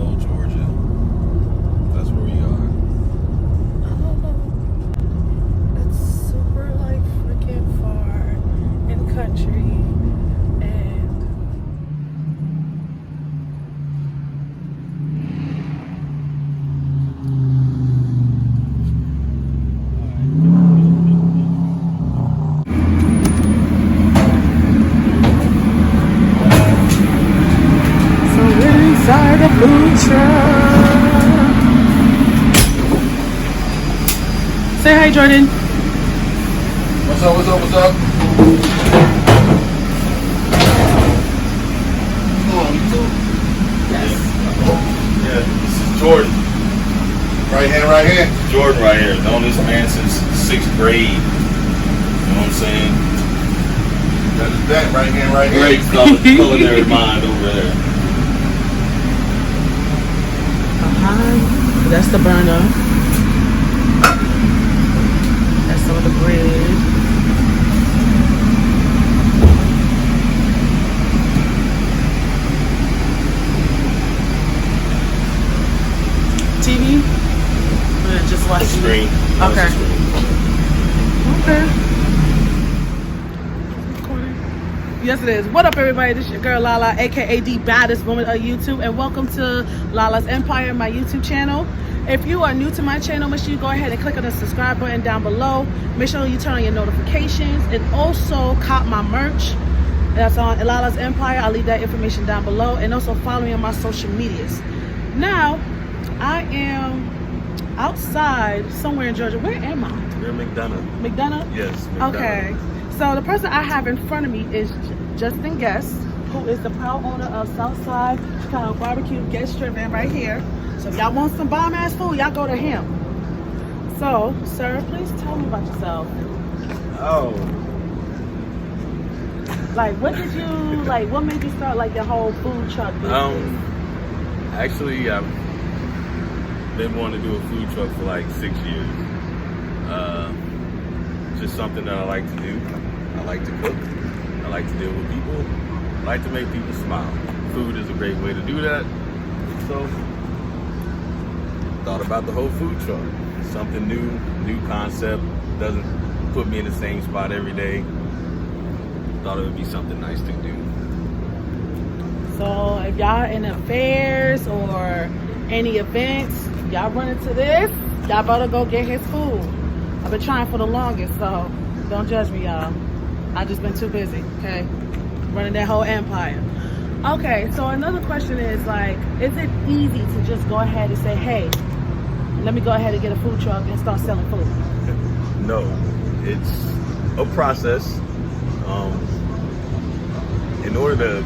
Monroe, Georgia. That's where we are. I don't know. It's super like freaking far in the country, and so we're inside a food truck. Say hi, Jordan. What's up, what's up, what's up? Yes. Yeah, this is Jordan. Right hand. Jordan right here. Known this man since 6th grade. You know what I'm saying? That is that, right hand, right hand. Great culinary mind over there. That's the burner. That's some of the bread. TV? Or just watch TV? Screen. Okay. Okay. Yes, it is. What up, everybody? This is your girl Lala, aka the baddest woman of YouTube, and welcome to Lala's Empire, my YouTube channel. If you are new to my channel, make sure you go ahead and click on the subscribe button down below. Make sure you turn on your notifications, and also cop my merch. That's on Lala's Empire. I'll leave that information down below, and also follow me on my social medias. Now, I am outside somewhere in Georgia. Where am I? You're McDonough. McDonough? Yes, McDonough. Okay. So the person I have in front of me is Guest, who is the proud owner of Southside Chicago BBQ, Guest Driven right here. So if y'all want some bomb ass food, y'all go to him. So, sir, please tell me about yourself. Oh. Like, what did you like? What made you start like the whole food truck business? Actually, I've been wanting to do a food truck for like 6 years. Just something that I like to do. I like to cook. I like to deal with people. I like to make people smile. Food is a great way to do that. So, thought about the whole food truck. Something new concept. Doesn't put me in the same spot every day. Thought it would be something nice to do. So if y'all in affairs or any events, y'all run into this, y'all better go get his food. I've been trying for the longest, so don't judge me, y'all. I just been too busy, okay? Running that whole empire. Okay, so another question is like, is it easy to just go ahead and say, hey, let me go ahead and get a food truck and start selling food? No, it's a process. In order to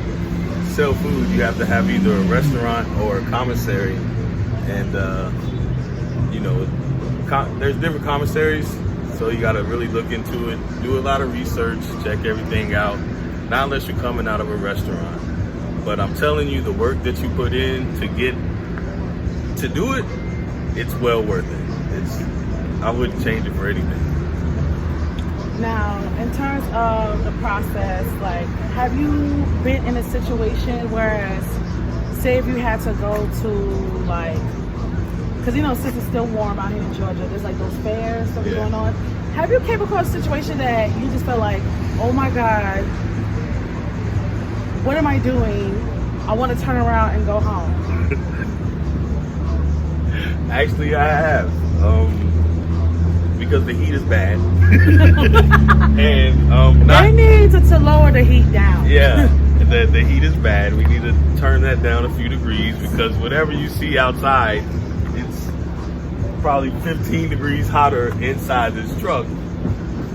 sell food, you have to have either a restaurant or a commissary, and you know, there's different commissaries, so you got to really look into it, do a lot of research, check everything out. Not unless you're coming out of a restaurant, but I'm telling you, the work that you put in to do it, it's well worth it. I wouldn't change it for anything. Now, in terms of the process, like, have you been in a situation where, say if you had to go to, like, because, you know, since it's still warm out here in Georgia, there's, like, those fairs that are going on. Have you came across a situation that you just felt like, oh, my God, what am I doing? I want to turn around and go home. Actually, I have. Because the heat is bad. And they need to lower the heat down. Yeah, the heat is bad. We need to turn that down a few degrees, because whatever you see outside, it's probably 15 degrees hotter inside this truck.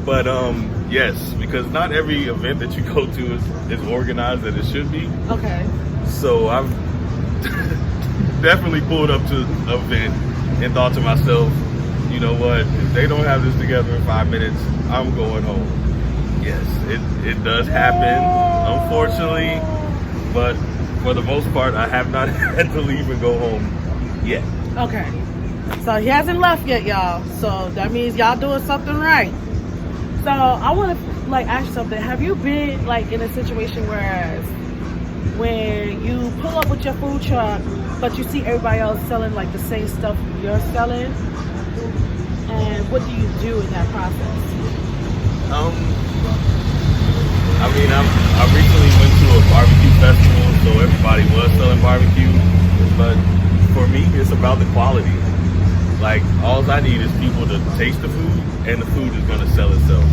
But yes, because not every event that you go to is organized that it should be. Okay. So I've definitely pulled up to an event and thought to myself, you know what, if they don't have this together in 5 minutes, I'm going home. Yes, it does happen, unfortunately, but for the most part, I have not had to leave and go home yet. Okay, so he hasn't left yet, y'all, so that means y'all doing something right. So I want to like ask you something. Have you been like in a situation where when you pull up with your food truck, but you see everybody else selling like the same stuff you're selling? And what do you do in that process? I recently went to a barbecue festival, so everybody was selling barbecue. But for me, it's about the quality. Like, all I need is people to taste the food, and the food is going to sell itself.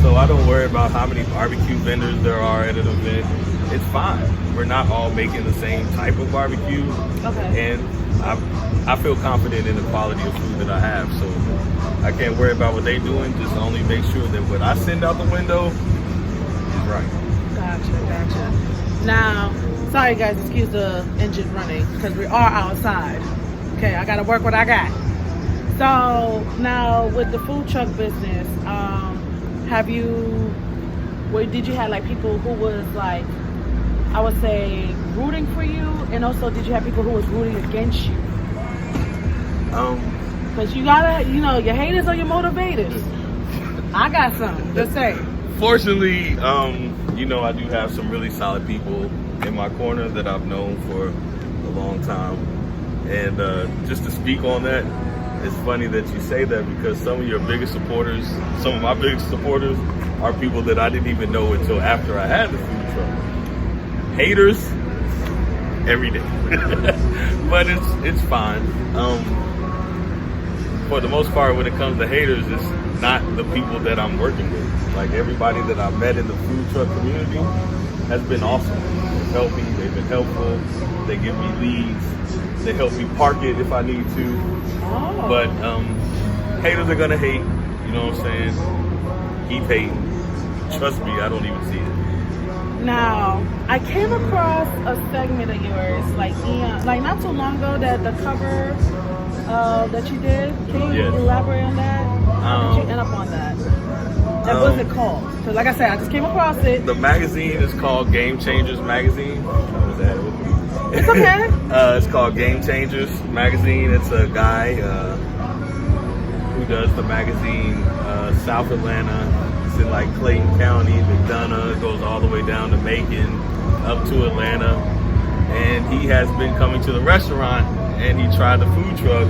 So I don't worry about how many barbecue vendors there are at an event. It's fine. We're not all making the same type of barbecue. Okay. And I feel confident in the quality of food that I have. So I can't worry about what they're doing. Just only make sure that what I send out the window is right. Gotcha. Now, sorry guys, excuse the engine running because we are outside. Okay, I got to work what I got. So now with the food truck business, did you have like people who was like, I would say, rooting for you, and also did you have people who was rooting against you? Because you gotta, your haters are your motivators. I got some. Just say. Fortunately, I do have some really solid people in my corner that I've known for a long time, and just to speak on that, it's funny that you say that because some of my biggest supporters are people that I didn't even know until after I had the food truck. Haters every day. But it's fine. For the most part, when it comes to haters, it's not the people that I'm working with. Like, everybody that I've met in the food truck community has been awesome. They've helped me, they've been helpful, they give me leads, they help me park it if I need to. Oh. But haters are gonna hate, you know what I'm saying? Keep hating. Trust me, I don't even see it. Now, I came across a segment of yours, like not too long ago, that the cover that you did. Can you elaborate on that? How did you end up on that? And what's it called? Because like I said, I just came across it. The magazine is called Game Changers Magazine. It's okay. It's called Game Changers Magazine. It's a guy who does the magazine, South Atlanta. It's in like Clayton County, McDonough, goes all the way down to Macon, up to Atlanta. And he has been coming to the restaurant, and he tried the food truck,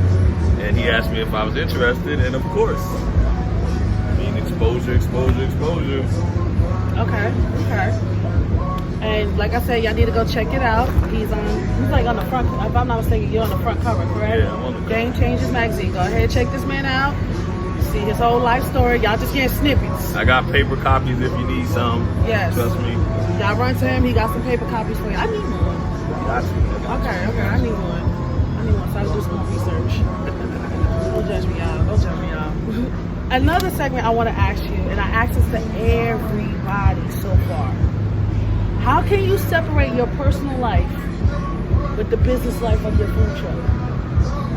and he asked me if I was interested, and of course. I mean, exposure. Okay. And like I said, y'all need to go check it out. He's like on the front, if I'm not mistaken, you're on the front cover, correct? Yeah, I'm on the cover. Game Changers Magazine. Go ahead, check this man out. See his whole life story. Y'all just get snippets. I got paper copies if you need some. Yes. Trust me. Y'all run to him. He got some paper copies for you. I need one. Got you. Okay. I need one. So I can do some more research. Don't judge me, y'all. Another segment I want to ask you, and I ask this to everybody so far. How can you separate your personal life with the business life of your food truck?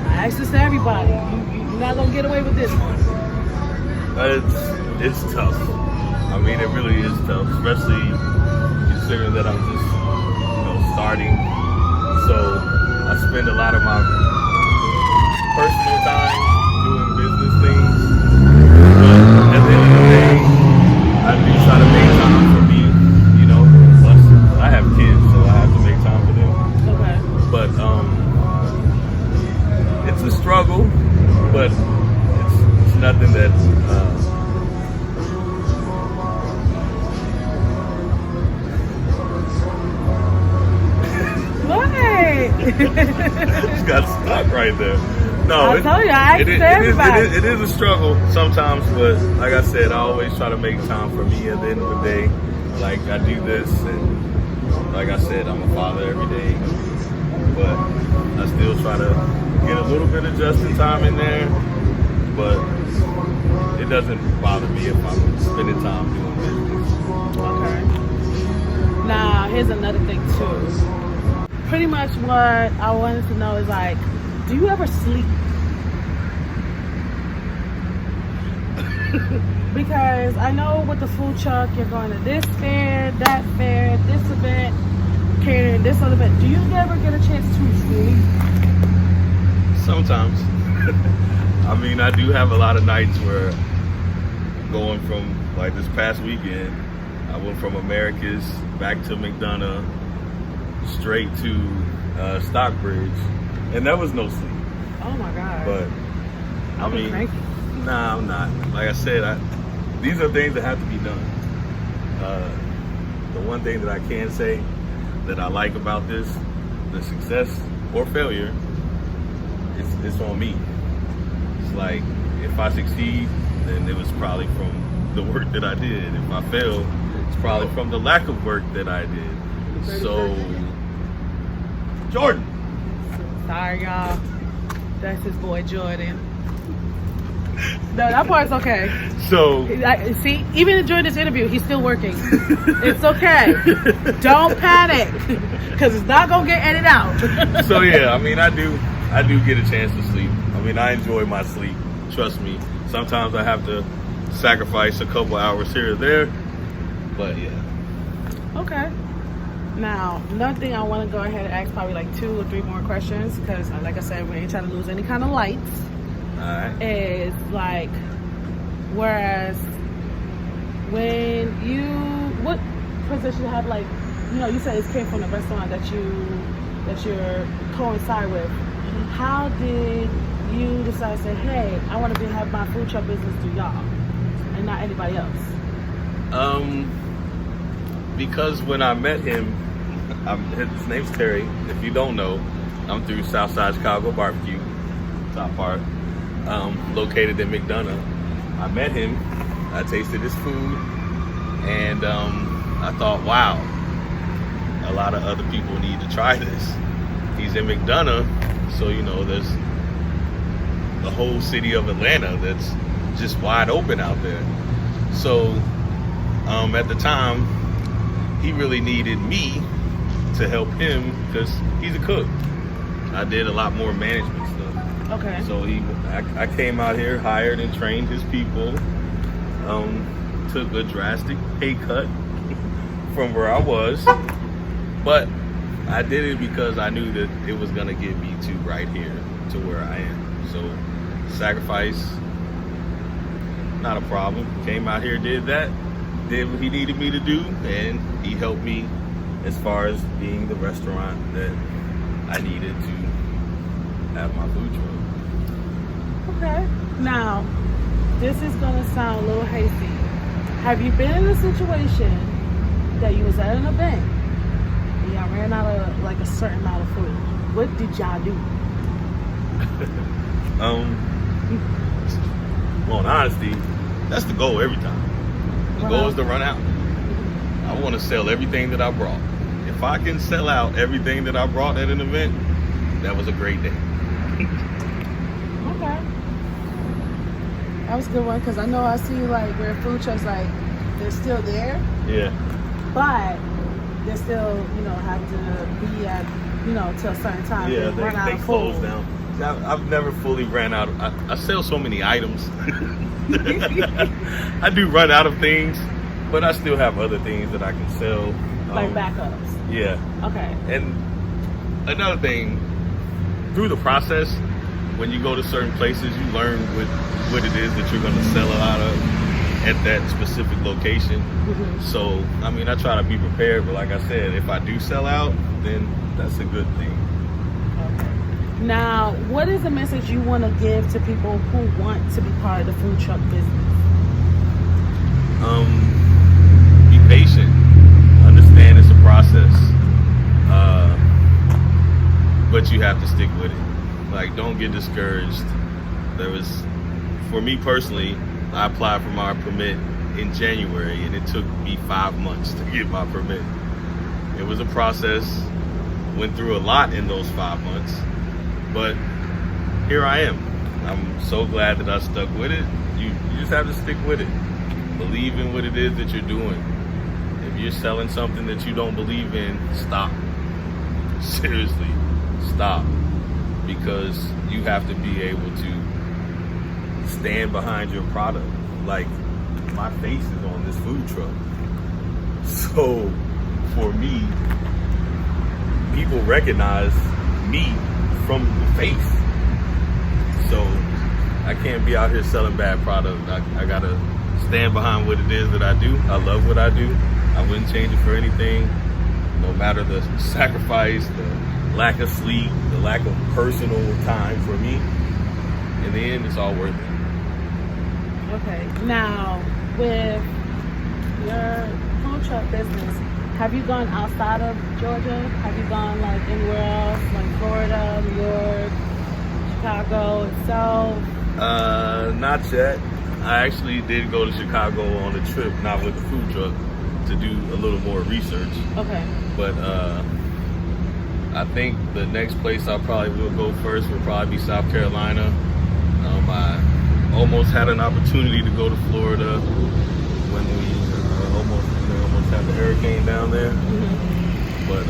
I ask this to everybody. You're not gonna get away with this one. It's tough. I mean, it really is tough, especially considering that I'm just, starting. So I spend a lot of my personal time doing business things. But at the end of the day, I do try to make time for me. Plus I have kids, so I have to make time for them. Okay. But it's a struggle, but it's nothing that What? just got stuck right there. No, I told you, I asked everybody. It is a struggle sometimes, but like I said, I always try to make time for me at the end of the day. Like, I do this, and like I said, I'm a father every day, but I still try to get a little bit of just-in time in there, but it doesn't bother me if I'm spending time doing business. Okay. Now, here's another thing, too. Pretty much what I wanted to know is, like, do you ever sleep? Because I know with the food truck, you're going to this fair, that fair, this event, catering this other event. Do you ever get a chance to sleep? Sometimes. I mean, I do have a lot of nights where going from, like this past weekend, I went from America's back to McDonough, straight to Stockbridge, and that was no sleep. Oh my God. But I mean, cranky. nah, I'm not. Like I said, these are things that have to be done. The one thing that I can say that I like about this, the success or failure, it's on me. It's like, if I succeed, then it was probably from the work that I did. If I fail, it's probably from the lack of work that I did. So, Jordan. Sorry, y'all. That's his boy Jordan. No, that part's okay. So, See, even during this interview, he's still working. It's okay. Don't panic, because it's not gonna get edited out. so yeah, I mean, I do get a chance to sleep. I mean, I enjoy my sleep. Trust me. Sometimes I have to sacrifice a couple hours here or there, but yeah. Okay. Now, another thing I want to go ahead and ask, probably like 2 or 3 more questions, because like I said, we ain't trying to lose any kind of lights. All right. Is like, whereas when what position have, like, you said it came from the restaurant that you're coincide with. How did you decide to say, hey, I want to have my food truck business through y'all and not anybody else? Because when I met him, his name's Terry. If you don't know, I'm through Southside Chicago BBQ, top part, located in McDonough. I met him, I tasted his food, and I thought, wow, a lot of other people need to try this. He's in McDonough, so there's the whole city of Atlanta that's just wide open out there. So at the time, he really needed me to help him because he's a cook. I did a lot more management stuff. Okay. So I came out here, hired and trained his people, took a drastic pay cut from where I was, but I did it because I knew that it was gonna get me to right here, to where I am. So sacrifice, not a problem. Came out here, did that, did what he needed me to do, and he helped me as far as being the restaurant that I needed to have my food truck. Okay. Now, this is gonna sound a little hasty. Have you been in a situation that you was at an event and y'all ran out of like a certain amount of food? What did y'all do? Well, in honesty, that's the goal every time. The goal is to run out. I want to sell everything that I brought. If I can sell out everything that I brought at an event, that was a great day. Okay. That was a good one, because I know I see like where food trucks, like, they're still there. Yeah. But they still, have to be at, till a certain time. Yeah, they close food. down. I've never fully ran out. I sell so many items. I do run out of things, but I still have other things that I can sell. Like backups. Yeah. Okay. And another thing, through the process, when you go to certain places, you learn what it is that you're going to sell a lot of at that specific location. Mm-hmm. So, I mean, I try to be prepared, but like I said, if I do sell out, then that's a good thing. Okay. Now, what is the message you want to give to people who want to be part of the food truck business? Be patient. Understand it's a process. But you have to stick with it. Like, don't get discouraged. For me personally, I applied for my permit in January, and it took me 5 months to get my permit. It was a process, went through a lot in those 5 months, but here I am. I'm so glad that I stuck with it. You just have to stick with it. Believe in what it is that you're doing. If you're selling something that you don't believe in, stop. Seriously, stop. Because you have to be able to stand behind your product. Like, my face is on this food truck. So, for me, people recognize me from the face. So, I can't be out here selling bad product. I gotta stand behind what it is that I do. I love what I do. I wouldn't change it for anything. no matter the sacrifice, the lack of sleep, the lack of personal time for me, in the end, it's all worth it. Okay. Now, with your food truck business, have you gone outside of Georgia? Have you gone like anywhere else, like Florida, New York, Chicago itself? Not yet. I actually did go to Chicago on a trip, not with the food truck, to do a little more research. Okay. But I think the next place I probably will go first will probably be South Carolina. I almost had an opportunity to go to Florida when we almost had the hurricane down there, but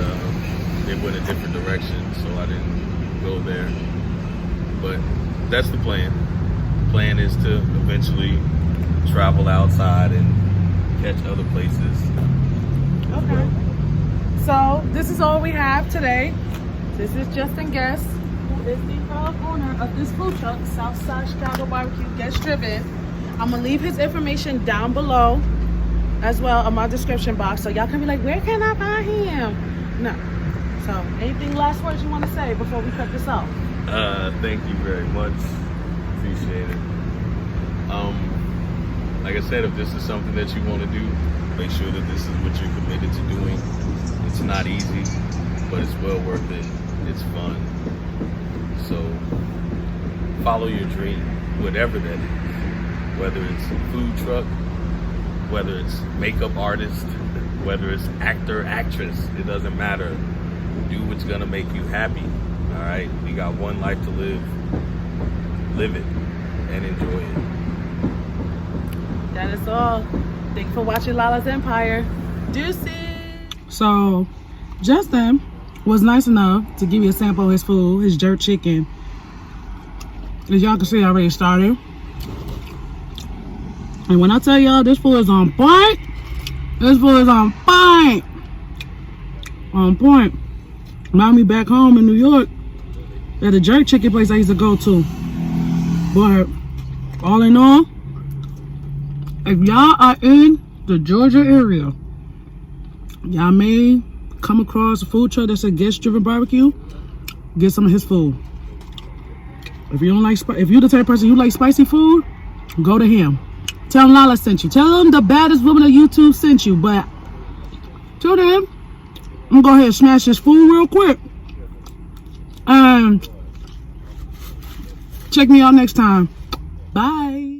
it went a different direction, so I didn't go there. But that's the plan. The plan is to eventually travel outside and catch other places. Okay. So this is all we have today. This is Justin Guest, who is the proud owner of this food truck, Southside Chicago BBQ, Guest Driven. I'm gonna leave his information down below as well in my description box, so y'all can be like, where can I find him? No. So anything last words you want to say before we cut this off? Thank you very much. Appreciate it. Like I said, if this is something that you want to do, make sure that this is what you're committed to doing. It's not easy, but it's well worth it. It's fun. So follow your dream, whatever that is. Whether it's food truck, whether it's makeup artist, whether it's actor, actress, it doesn't matter. Do what's gonna make you happy. All right, we got one life to live. Live it and enjoy it. That is all. Thanks for watching Lala's Empire. Deuces. So, Justin was nice enough to give me a sample of his food, his jerk chicken. As y'all can see, I already started. And when I tell y'all this food is on point, this food is on point. On point. Remind me back home in New York at a jerk chicken place I used to go to. But all in all, if y'all are in the Georgia area, y'all may come across a food truck that says Guest Driven BBQ. Get some of his food. If you don't like, if you're the type of person who likes spicy food, go to him. Tell him Lala sent you. Tell him the baddest woman on YouTube sent you. But till then, I'm gonna go ahead and smash this food real quick. And check me out next time. Bye.